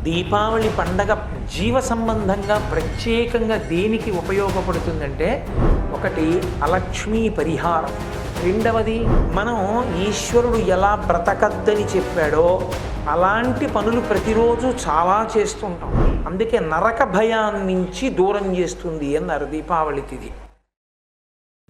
దీపావళి పండగ జీవ సంబంధంగా ప్రత్యేకంగా దేనికి ఉపయోగపడుతుందంటే, ఒకటి అలక్ష్మీ పరిహారం, రెండవది మనం ఈశ్వరుడు ఎలా బ్రతకద్దని చెప్పాడో అలాంటి పనులు ప్రతిరోజు చాలా చేస్తుంటాం. అందుకే నరక భయాన్నించి దూరం చేస్తుంది అన్నారు దీపావళి తిథి.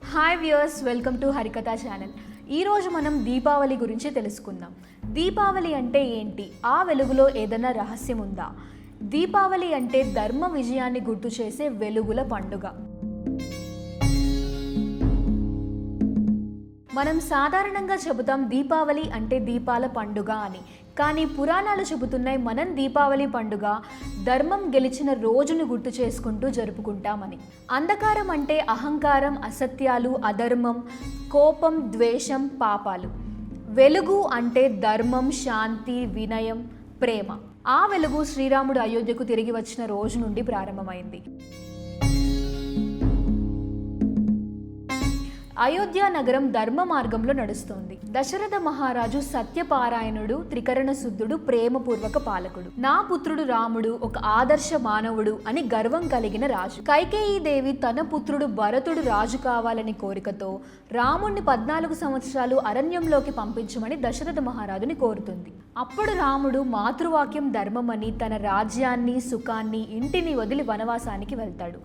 Hi viewers, welcome to Harikatha channel. ఈరోజు మనం దీపావళి గురించి తెలుసుకుందాం. దీపావళి అంటే ఏంటి? ఆ వెలుగులో ఏదైనా రహస్యం ఉందా? దీపావళి అంటే ధర్మ విజయాన్ని గుర్తు చేసే వెలుగుల పండుగ. మనం సాధారణంగా చెబుతాం దీపావళి అంటే దీపాల పండుగ అని. కానీ పురాణాలు చెబుతున్నాయి మనం దీపావళి పండుగ ధర్మం గెలిచిన రోజును గుర్తు చేసుకుంటూ జరుపుకుంటామని. అంధకారం అంటే అహంకారం, అసత్యాలు, అధర్మం, కోపం, ద్వేషం, పాపాలు. వెలుగు అంటే ధర్మం, శాంతి, వినయం, ప్రేమ. ఆ వెలుగు శ్రీరాముడు అయోధ్యకు తిరిగి వచ్చిన రోజు నుండి ప్రారంభమైంది. అయోధ్య నగరం ధర్మ మార్గంలో నడుస్తోంది. దశరథ మహారాజు సత్యపారాయణుడు, త్రికరణ శుద్ధుడు, ప్రేమపూర్వక పాలకుడు. నా పుత్రుడు రాముడు ఒక ఆదర్శ మానవుడు అని గర్వం కలిగిన రాజు. కైకేయీదేవి తన పుత్రుడు భరతుడు రాజు కావాలని కోరికతో రాముణ్ణి 14 సంవత్సరాలు అరణ్యంలోకి పంపించమని దశరథ మహారాజుని కోరుతుంది. అప్పుడు రాముడు మాతృవాక్యం ధర్మమని తన రాజ్యాన్ని, సుఖాన్ని, ఇంటిని వదిలి వనవాసానికి వెళ్తాడు.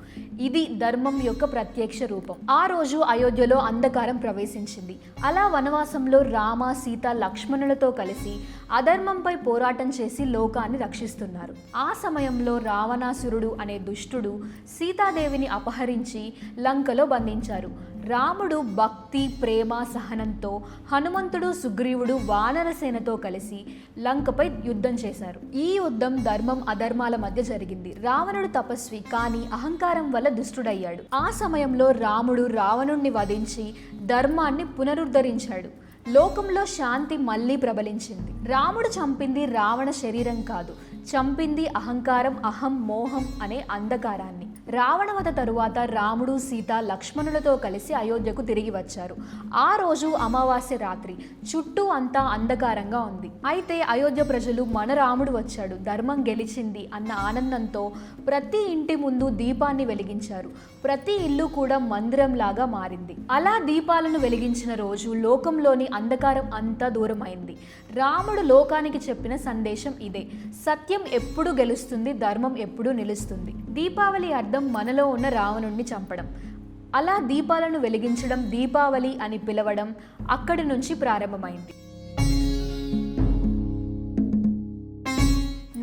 ఇది ధర్మం యొక్క ప్రత్యక్ష రూపం. ఆ రోజు అయోధ్యలో అంధకారం ప్రవేశించింది. అలా వనవాసంలో రామ, సీత, లక్ష్మణులతో కలిసి అధర్మంపై పోరాటం చేసి లోకాన్ని రక్షిస్తున్నారు. ఆ సమయంలో రావణాసురుడు అనే దుష్టుడు సీతాదేవిని అపహరించి లంకలో బంధించారు. రాముడు భక్తి, ప్రేమ, సహనంతో హనుమంతుడు, సుగ్రీవుడు వానరసేనతో కలిసి లంకపై యుద్ధం చేశారు. ఈ యుద్ధం ధర్మం, అధర్మాల మధ్య జరిగింది. రావణుడు తపస్వి, కానీ అహంకారం వల్ల దుష్టుడయ్యాడు. ఆ సమయంలో రాముడు రావణుణ్ణి వధించి ధర్మాన్ని పునరుద్ధరించాడు. లోకంలో శాంతి మళ్ళీ ప్రబలించింది. రాముడు చంపింది రావణ శరీరం కాదు, చంపింది అహంకారం, అహం, మోహం అనే అంధకారాన్ని. రావణవధ తరువాత రాముడు, సీత, లక్ష్మణులతో కలిసి అయోధ్యకు తిరిగి వచ్చారు. ఆ రోజు అమావాస్య రాత్రి. చుట్టూ అంతా అంధకారంగా ఉంది. అయితే అయోధ్య ప్రజలు మన రాముడు వచ్చాడు, ధర్మం గెలిచింది అన్న ఆనందంతో ప్రతి ఇంటి ముందు దీపాన్ని వెలిగించారు. ప్రతి ఇల్లు కూడా మందిరంలాగా మారింది. అలా దీపాలను వెలిగించిన రోజు లోకంలోని అంధకారం అంతా దూరమైంది. రాముడు లోకానికి చెప్పిన సందేశం ఇదే: సత్యం ఎప్పుడు గెలుస్తుంది, ధర్మం ఎప్పుడు నిలుస్తుంది. దీపావళి అర్థం మనలో ఉన్న రావణుణ్ణి చంపడం. అలా దీపాలను వెలిగించడం, దీపావళి అని పిలవడం అక్కడి నుంచి ప్రారంభమైంది.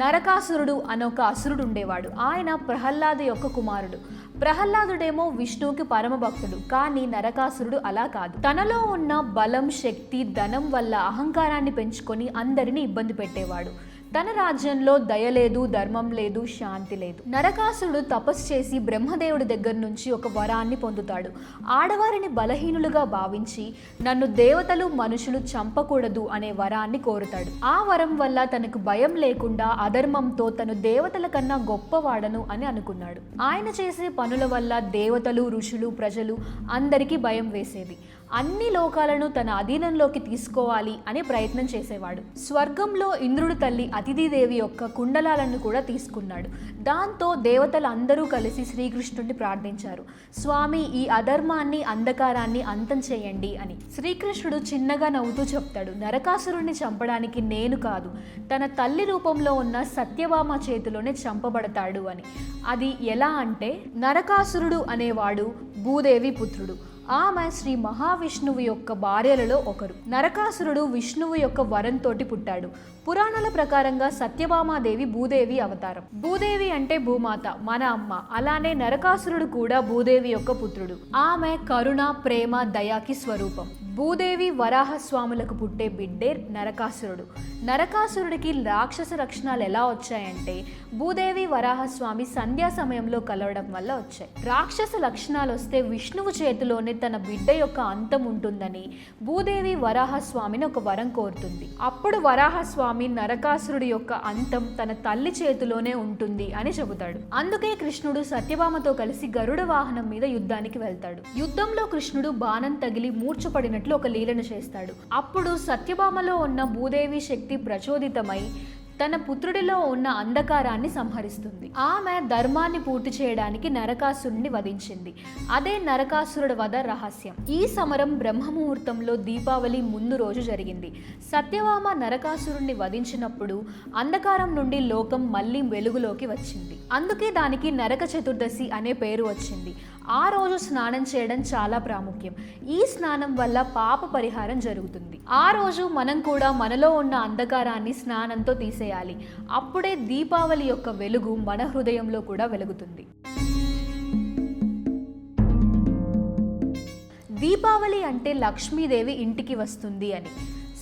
నరకాసురుడు అనొక అసురుడు ఉండేవాడు. ఆయన ప్రహ్లాదు యొక్క కుమారుడు. ప్రహ్లాదుడేమో విష్ణువుకి పరమ భక్తుడు. కానీ నరకాసురుడు అలా కాదు. తనలో ఉన్న బలం, శక్తి, ధనం వల్ల అహంకారాన్ని పెంచుకొని అందరినీ ఇబ్బంది పెట్టేవాడు. తన రాజ్యంలో దయ లేదు, ధర్మం లేదు, శాంతి లేదు. నరకాసురుడు తపస్సు చేసి బ్రహ్మదేవుడి దగ్గర నుంచి ఒక వరాన్ని పొందుతాడు. ఆడవారిని బలహీనులుగా భావించి నన్ను దేవతలు, మనుషులు చంపకూడదు అనే వరాన్ని కోరుతాడు. ఆ వరం వల్ల తనకు భయం లేకుండా అధర్మంతో తను దేవతల కన్నా గొప్పవాడను అని అనుకున్నాడు. ఆయన చేసే పనుల వల్ల దేవతలు, ఋషులు, ప్రజలు అందరికీ భయం వేసేది. అన్ని లోకాలను తన అధీనంలోకి తీసుకోవాలి అనే ప్రయత్నం చేసేవాడు. స్వర్గంలో ఇంద్రుడి తల్లి అతిథిదేవి యొక్క కుండలాలను కూడా తీసుకున్నాడు. దాంతో దేవతలు అందరూ కలిసి శ్రీకృష్ణుడిని ప్రార్థించారు, స్వామి, ఈ అధర్మాన్ని, అంధకారాన్ని అంతం చేయండి అని. శ్రీకృష్ణుడు చిన్నగా నవ్వుతూ చెప్తాడు, నరకాసురుడిని చంపడానికి నేను కాదు, తన తల్లి రూపంలో ఉన్న సత్యభామ చేతిలోనే చంపబడతాడు అని. అది ఎలా అంటే, నరకాసురుడు అనేవాడు భూదేవి పుత్రుడు. ఆమె శ్రీ మహావిష్ణువు యొక్క భార్యలలో ఒకరు. నరకాసురుడు విష్ణువు యొక్క వరంతోటి పుట్టాడు. పురాణాల ప్రకారంగా సత్యభామాదేవి భూదేవి అవతారం. భూదేవి అంటే భూమాత, మన అమ్మ. అలానే నరకాసురుడు కూడా భూదేవి యొక్క పుత్రుడు. ఆమె కరుణ, ప్రేమ, దయాకి స్వరూపం. భూదేవి, వరాహస్వాములకు పుట్టే బిడ్డే నరకాసురుడు. నరకాసురుడికి రాక్షస లక్షణాలు ఎలా వచ్చాయంటే, భూదేవి, వరాహస్వామి సంధ్యా సమయంలో కలవడం వల్ల వచ్చాయి. రాక్షస లక్షణాలు వస్తే విష్ణువు చేతిలోనే తన బిడ్డ యొక్క అంతం ఉంటుందని భూదేవి వరాహస్వామిని ఒక వరం కోరుతుంది. అప్పుడు వరాహస్వామి నరకాసురుడి యొక్క అంతం తన తల్లి చేతిలోనే ఉంటుంది అని చెబుతాడు. అందుకే కృష్ణుడు సత్యభామతో కలిసి గరుడ వాహనం మీద యుద్ధానికి వెళ్తాడు. యుద్ధంలో కృష్ణుడు బాణం తగిలి మూర్ఛపడినట్లు ఒక లీలను చేస్తాడు. అప్పుడు సత్యభామలో ఉన్న భూదేవి శక్తి ప్రచోదితమై తన పుత్రుడిలో ఉన్న అంధకారాన్ని సంహరిస్తుంది. ఆమె ధర్మాన్ని పూర్తి చేయడానికి నరకాసురుడిని వధించింది. అదే నరకాసురుడి వధ రహస్యం. ఈ సమరం బ్రహ్మముహూర్తంలో దీపావళి ముందు రోజు జరిగింది. సత్యభామ నరకాసురుడిని వధించినప్పుడు అంధకారం నుండి లోకం మళ్ళీ వెలుగులోకి వచ్చింది. అందుకే దానికి నరక చతుర్దశి అనే పేరు వచ్చింది. ఆ రోజు స్నానం చేయడం చాలా ప్రాముఖ్యం. ఈ స్నానం వల్ల పాప పరిహారం జరుగుతుంది. ఆ రోజు మనం కూడా మనలో ఉన్న అంధకారాన్ని స్నానంతో తీసేయాలి. అప్పుడే దీపావళి యొక్క వెలుగు మన హృదయంలో కూడా వెలుగుతుంది. దీపావళి అంటే లక్ష్మీదేవి ఇంటికి వస్తుంది అని.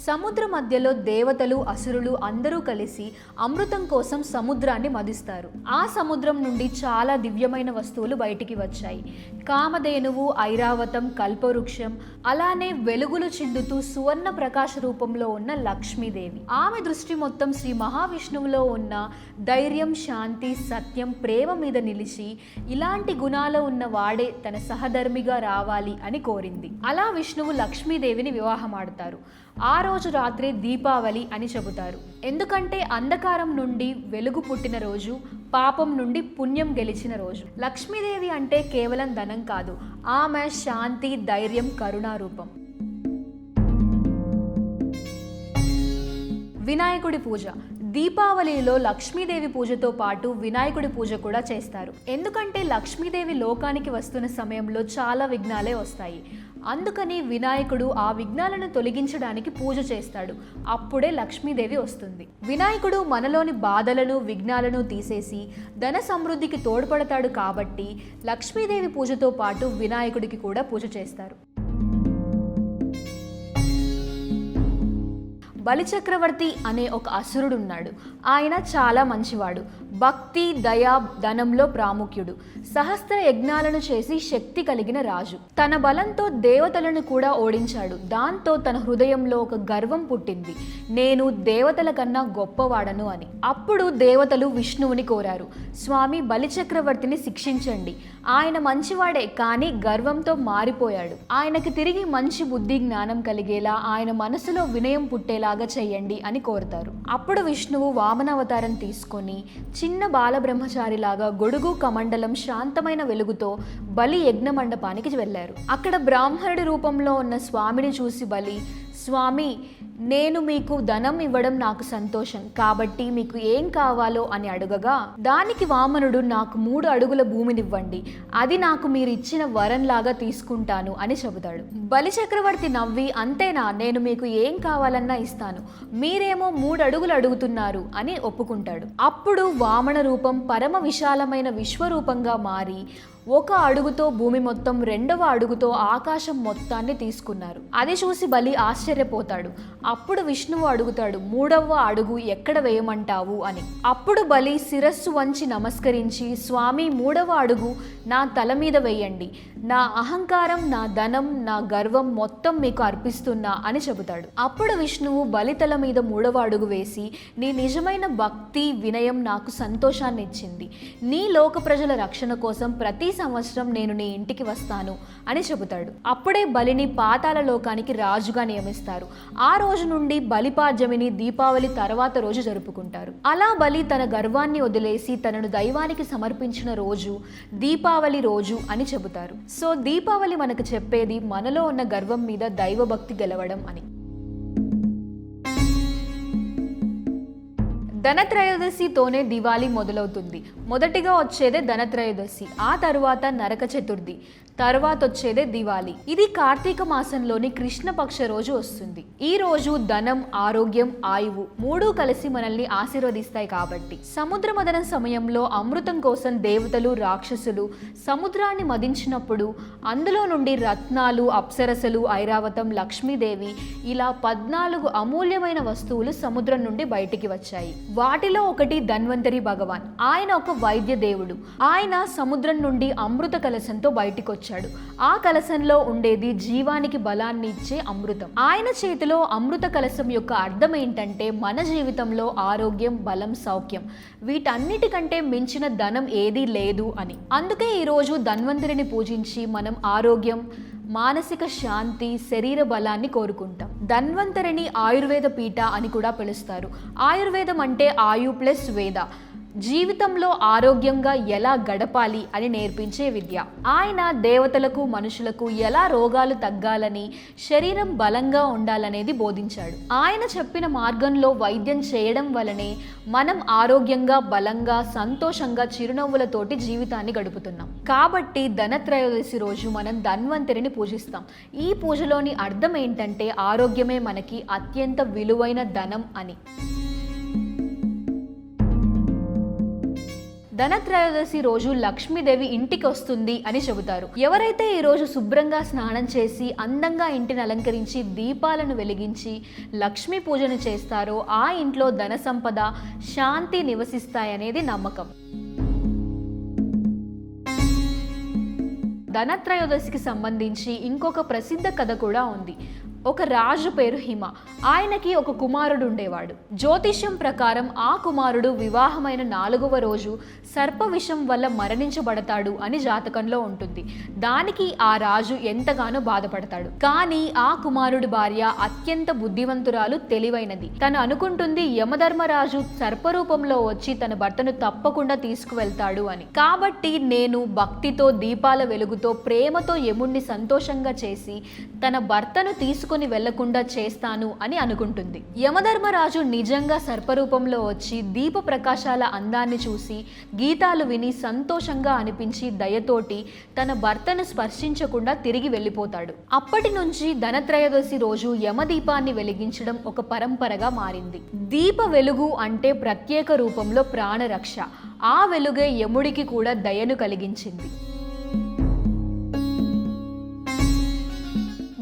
సముద్ర మధ్యలో దేవతలు, అసురులు అందరూ కలిసి అమృతం కోసం సముద్రాన్ని మదిస్తారు. ఆ సముద్రం నుండి చాలా దివ్యమైన వస్తువులు బయటికి వచ్చాయి. కామధేనువు, ఐరావతం, కల్పవృక్షం, అలానే వెలుగులు చిందుతూ సువర్ణ ప్రకాశ రూపంలో ఉన్న లక్ష్మీదేవి. ఆమె దృష్టి మొత్తం శ్రీ మహావిష్ణువులో ఉన్న ధైర్యం, శాంతి, సత్యం, ప్రేమ మీద నిలిచి ఇలాంటి గుణాలు ఉన్న వాడే తన సహధర్మిగా రావాలి అని కోరింది. అలా విష్ణువు లక్ష్మీదేవిని వివాహమాడతారు. ఆ రోజు రాత్రి దీపావళి అని చెబుతారు. ఎందుకంటే అంధకారం నుండి వెలుగు పుట్టిన రోజు, పాపం నుండి పుణ్యం గెలిచిన రోజు. లక్ష్మీదేవి అంటే కేవలం ధనం కాదు, ఆమె శాంతి, ధైర్యం, కరుణారూపం. వినాయకుడి పూజ. దీపావళిలో లక్ష్మీదేవి పూజతో పాటు వినాయకుడి పూజ కూడా చేస్తారు. ఎందుకంటే లక్ష్మీదేవి లోకానికి వస్తున్న సమయంలో చాలా విఘ్నాలే వస్తాయి. అందుకని వినాయకుడు ఆ విఘ్నాలను తొలగించడానికి పూజ చేస్తాడు. అప్పుడే లక్ష్మీదేవి వస్తుంది. వినాయకుడు మనలోని బాధలను, విఘ్నాలను తీసేసి ధన సమృద్ధికి తోడ్పడతాడు. కాబట్టి లక్ష్మీదేవి పూజతో పాటు వినాయకుడికి కూడా పూజ చేస్తారు. బలిచక్రవర్తి అనే ఒక అసురుడు ఉన్నాడు. ఆయన చాలా మంచివాడు. భక్తి, దయ, ధనంలో ప్రాముఖ్యుడు. సహస్ర యజ్ఞాలను చేసి శక్తి కలిగిన రాజు. తన బలంతో దేవతలను కూడా ఓడించాడు. దాంతో తన హృదయంలో ఒక గర్వం పుట్టింది, నేను దేవతల కన్నా గొప్పవాడను అని. అప్పుడు దేవతలు విష్ణువుని కోరారు, స్వామి బలిచక్రవర్తిని శిక్షించండి. ఆయన మంచివాడే, కానీ గర్వంతో మారిపోయాడు. ఆయనకి తిరిగి మంచి బుద్ధి, జ్ఞానం కలిగేలా, ఆయన మనసులో వినయం పుట్టేలాగా చెయ్యండి అని కోరుతారు. అప్పుడు విష్ణువు వామనావతారం తీసుకొని చిన్న బాలబ్రహ్మచారిలాగా గొడుగు, కమండలం, శాంతమైన వెలుగుతో బలి యజ్ఞ మండపానికి వెళ్ళారు. అక్కడ బ్రాహ్మణుడి రూపంలో ఉన్న స్వామిని చూసి బలి, స్వామి నేను మీకు ధనం ఇవ్వడం నాకు సంతోషం, కాబట్టి మీకు ఏం కావాలో అని అడగగా దానికి వామనుడు, నాకు 3 అడుగుల భూమినివ్వండి, అది నాకు మీరు ఇచ్చిన వరంలాగా తీసుకుంటాను అని చెబుతాడు. బలి చక్రవర్తి నవ్వి, అంతేనా, నేను మీకు ఏం కావాలన్నా ఇస్తాను, మీరేమో 3 అడుగులు అడుగుతున్నారు అని ఒప్పుకుంటాడు. అప్పుడు వామన రూపం పరమ విశాలమైన విశ్వరూపంగా మారి 1 అడుగుతో భూమి మొత్తం, 2వ అడుగుతో ఆకాశం మొత్తాన్ని తీసుకున్నారు. అది చూసి బలి ఆశ్చర్యపోతాడు. అప్పుడు విష్ణువు అడుగుతాడు, 3వ అడుగు ఎక్కడ వేయమంటావు అని. అప్పుడు బలి శిరస్సు వంచి నమస్కరించి, స్వామి 3వ అడుగు నా తల మీద వేయండి, నా అహంకారం, నా ధనం, నా గర్వం మొత్తం మీకు అర్పిస్తున్నా అని చెబుతాడు. అప్పుడు విష్ణువు బలి తల మీద 3వ అడుగు వేసి, నీ నిజమైన భక్తి, వినయం నాకు సంతోషాన్ని ఇచ్చింది. నీ లోక ప్రజల రక్షణ కోసం ప్రతి సంవత్సరం నేను నీ ఇంటికి వస్తాను అని చెబుతాడు. అప్పుడే బలిని పాతాళ లోకానికి రాజుగా నియమిస్తారు. ఆ రోజు నుండి బలిపాడ్యమిని దీపావళి తర్వాత రోజు జరుపుకుంటారు. అలా బలి తన గర్వాన్ని వదిలేసి తనను దైవానికి సమర్పించిన రోజు దీపావళి రోజు అని చెబుతారు. సో దీపావళి మనకు చెప్పేది మనలో ఉన్న గర్వం మీద దైవభక్తి గెలవడం అని. ధనత్రయోదశితోనే దివాళీ మొదలవుతుంది. మొదటిగా వచ్చేదే ధనత్రయోదశి, ఆ తరువాత నరక చతుర్థి, తర్వాత వచ్చేదే దివాళీ. ఇది కార్తీక మాసంలోని కృష్ణపక్ష రోజు వస్తుంది. ఈ రోజు ధనం, ఆరోగ్యం, ఆయువు 3 కలిసి మనల్ని ఆశీర్వదిస్తాయి. కాబట్టి సముద్ర మదన సమయంలో అమృతం కోసం దేవతలు, రాక్షసులు సముద్రాన్ని మదించినప్పుడు అందులో నుండి రత్నాలు, అప్సరసలు, ఐరావతం, లక్ష్మీదేవి ఇలా 14 అమూల్యమైన వస్తువులు సముద్రం నుండి బయటికి వచ్చాయి. వాటిలో ఒకటి ధన్వంతరి భగవాన్. ఆయన ఒక వైద్య దేవుడు. ఆయన సముద్రం నుండి అమృత కలశంతో బయటికి వచ్చారు. సమకూర్చాడు. ఆ కలశంలో ఉండేది జీవానికి బలాన్ని ఇచ్చే అమృతం. ఆయన చేతిలో అమృత కలశం యొక్క అర్థం ఏంటంటే మన జీవితంలో ఆరోగ్యం, బలం, సౌఖ్యం వీటన్నిటికంటే మించిన ధనం ఏదీ లేదు అని. అందుకే ఈరోజు ధన్వంతరిని పూజించి మనం ఆరోగ్యం, మానసిక శాంతి, శరీర బలాన్ని కోరుకుంటాం. ధన్వంతరిని ఆయుర్వేద పీఠ అని కూడా పిలుస్తారు. ఆయుర్వేదం అంటే ఆయు ప్లస్ వేద, జీవితంలో ఆరోగ్యంగా ఎలా గడపాలి అని నేర్పించే విద్య. ఆయన దేవతలకు, మనుషులకు ఎలా రోగాలు తగ్గాలని, శరీరం బలంగా ఉండాలనేది బోధించాడు. ఆయన చెప్పిన మార్గంలో వైద్యం చేయడం వలనే మనం ఆరోగ్యంగా, బలంగా, సంతోషంగా, చిరునవ్వులతోటి జీవితాన్ని గడుపుతున్నాం. కాబట్టి ధనత్రయోదశి రోజు మనం ధన్వంతరిని పూజిస్తాం. ఈ పూజలోని అర్థం ఏంటంటే ఆరోగ్యమే మనకి అత్యంత విలువైన ధనం అని. ధనత్రయోదశి రోజు లక్ష్మీదేవి ఇంటికి వస్తుంది అని చెబుతారు. ఎవరైతే ఈ రోజు శుభ్రంగా స్నానం చేసి అందంగా ఇంటిని అలంకరించి దీపాలను వెలిగించి లక్ష్మీ పూజను చేస్తారో ఆ ఇంట్లో ధన సంపద, శాంతి నివసిస్తాయనేది నమ్మకం. ధనత్రయోదశికి సంబంధించి ఇంకొక ప్రసిద్ధ కథ కూడా ఉంది. ఒక రాజు పేరు హిమ. ఆయనకి ఒక కుమారుడు ఉండేవాడు. జ్యోతిష్యం ప్రకారం ఆ కుమారుడు వివాహమైన 4వ రోజు సర్ప విషం వల్ల మరణించబడతాడు అని జాతకంలో ఉంటుంది. దానికి ఆ రాజు ఎంతగానో బాధపడతాడు. కానీ ఆ కుమారుడి భార్య అత్యంత బుద్ధివంతురాలు, తెలివైనది. తను అనుకుంటుంది యమధర్మరాజు సర్పరూపంలో వచ్చి తన భర్తను తప్పకుండా తీసుకువెళ్తాడు అని. కాబట్టి నేను భక్తితో, దీపాల వెలుగుతో, ప్రేమతో యముణ్ణి సంతోషంగా చేసి తన భర్తను తీసుకుని వెళ్లకుండా చేస్తాను అని అనుకుంటుంది. యమధర్మరాజు నిజంగా సర్పరూపంలో వచ్చి దీప ప్రకాశాల అందాన్ని చూసి, గీతాలు విని సంతోషంగా అనిపించి దయతోటి తన భర్తను స్పర్శించకుండా తిరిగి వెళ్ళిపోతాడు. అప్పటి నుంచి ధనత్రయోదశి రోజు యమదీపాన్ని వెలిగించడం ఒక పరంపరగా మారింది. దీప వెలుగు అంటే ప్రత్యేక రూపంలో ప్రాణరక్ష. ఆ వెలుగే యముడికి కూడా దయను కలిగించింది.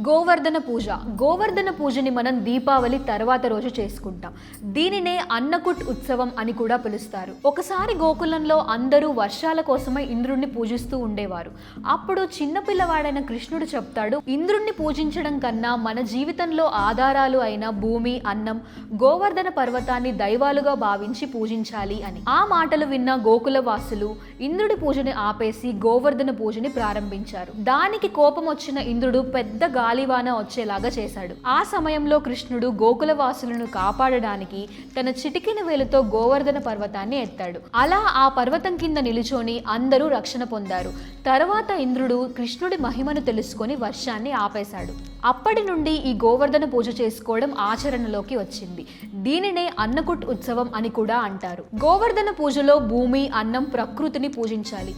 గోవర్ధన పూజ. గోవర్ధన పూజని మనం దీపావళి తర్వాత రోజు చేసుకుంటాం. దీనినే అన్నకుట్ ఉత్సవం అని కూడా పిలుస్తారు. ఒకసారి గోకులంలో అందరూ వర్షాల కోసమై ఇంద్రుణ్ణి పూజిస్తూ ఉండేవారు. అప్పుడు చిన్నపిల్లవాడైన కృష్ణుడు చెప్తాడు, ఇంద్రుణ్ణి పూజించడం కన్నా మన జీవితంలో ఆధారాలు అయిన భూమి, అన్నం, గోవర్ధన పర్వతాన్ని దైవాలుగా భావించి పూజించాలి అని. ఆ మాటలు విన్న గోకుల వాసులు ఇంద్రుడి పూజని ఆపేసి గోవర్ధన పూజని ప్రారంభించారు. దానికి కోపం వచ్చిన ఇంద్రుడు పెద్ద గాలివాన వచ్చేలాగా చేశాడు. ఆ సమయంలో కృష్ణుడు గోకులవాసులను కాపాడడానికి తన చిటికిన వేలుతో గోవర్ధన పర్వతాన్ని ఎత్తాడు. అలా ఆ పర్వతం కింద నిలుచొని అందరూ రక్షణ పొందారు. తర్వాత ఇంద్రుడు కృష్ణుడి మహిమను తెలుసుకొని వర్షాన్ని ఆపేశాడు. అప్పటి నుండి ఈ గోవర్ధన పూజ చేసుకోవడం ఆచరణలోకి వచ్చింది. దీనినే అన్నకుట్ ఉత్సవం అని కూడా అంటారు. గోవర్ధన పూజలో భూమి, అన్నం, ప్రకృతిని పూజించాలి.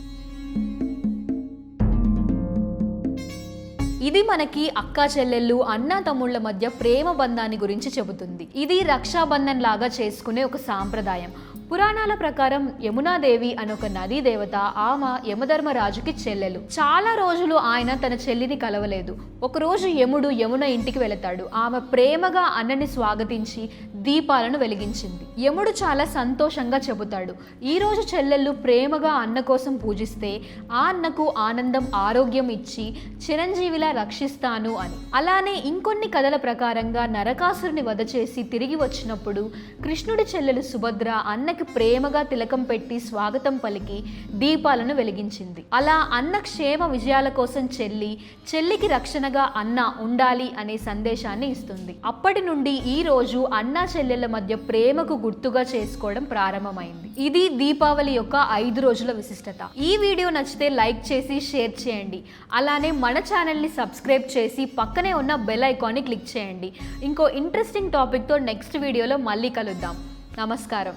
ఇది మనకి అక్కా చెల్లెళ్ళు, అన్నా తమ్ముళ్ళ మధ్య ప్రేమ బంధాన్ని గురించి చెబుతుంది. ఇది రక్షాబంధన్ లాగా చేసుకునే ఒక సాంప్రదాయం. పురాణాల ప్రకారం యమునాదేవి అనొక నదీ దేవత, ఆమె యమధర్మరాజుకి చెల్లెలు. చాలా రోజులు ఆయన తన చెల్లిని కలవలేదు. ఒకరోజు యముడు యమున ఇంటికి వెళతాడు. ఆమె ప్రేమగా అన్నని స్వాగతించి దీపాలను వెలిగించింది. యముడు చాలా సంతోషంగా చెబుతాడు, ఈ రోజు చెల్లెళ్ళు ప్రేమగా అన్న కోసం పూజిస్తే ఆ అన్నకు ఆనందం, ఆరోగ్యం ఇచ్చి చిరంజీవిలా రక్షిస్తాను అని. అలానే ఇంకొన్ని కథల ప్రకారంగా నరకాసురుని వధ చేసి తిరిగి వచ్చినప్పుడు కృష్ణుడి చెల్లెలు సుభద్ర అన్నకి ప్రేమగా తిలకం పెట్టి స్వాగతం పలికి దీపాలను వెలిగించింది. అలా అన్న క్షేమ విజయాల కోసం చెల్లికి రక్షణగా అన్న ఉండాలి అనే సందేశాన్ని ఇస్తుంది. అప్పటి నుండి ఈ రోజు అన్నా చెల్లెళ్ళ మధ్య ప్రేమకు గుర్తుగా చేసుకోవడం ప్రారంభమైంది. ఇది దీపావళి యొక్క 5 రోజుల విశిష్టత. ఈ వీడియో నచ్చితే లైక్ చేసి షేర్ చేయండి. అలానే మన ఛానల్ని సబ్స్క్రైబ్ చేసి పక్కనే ఉన్న బెల్ ఐకాన్ని క్లిక్ చేయండి. ఇంకో ఇంట్రెస్టింగ్ టాపిక్తో నెక్స్ట్ వీడియోలో మళ్ళీ కలుద్దాం. నమస్కారం.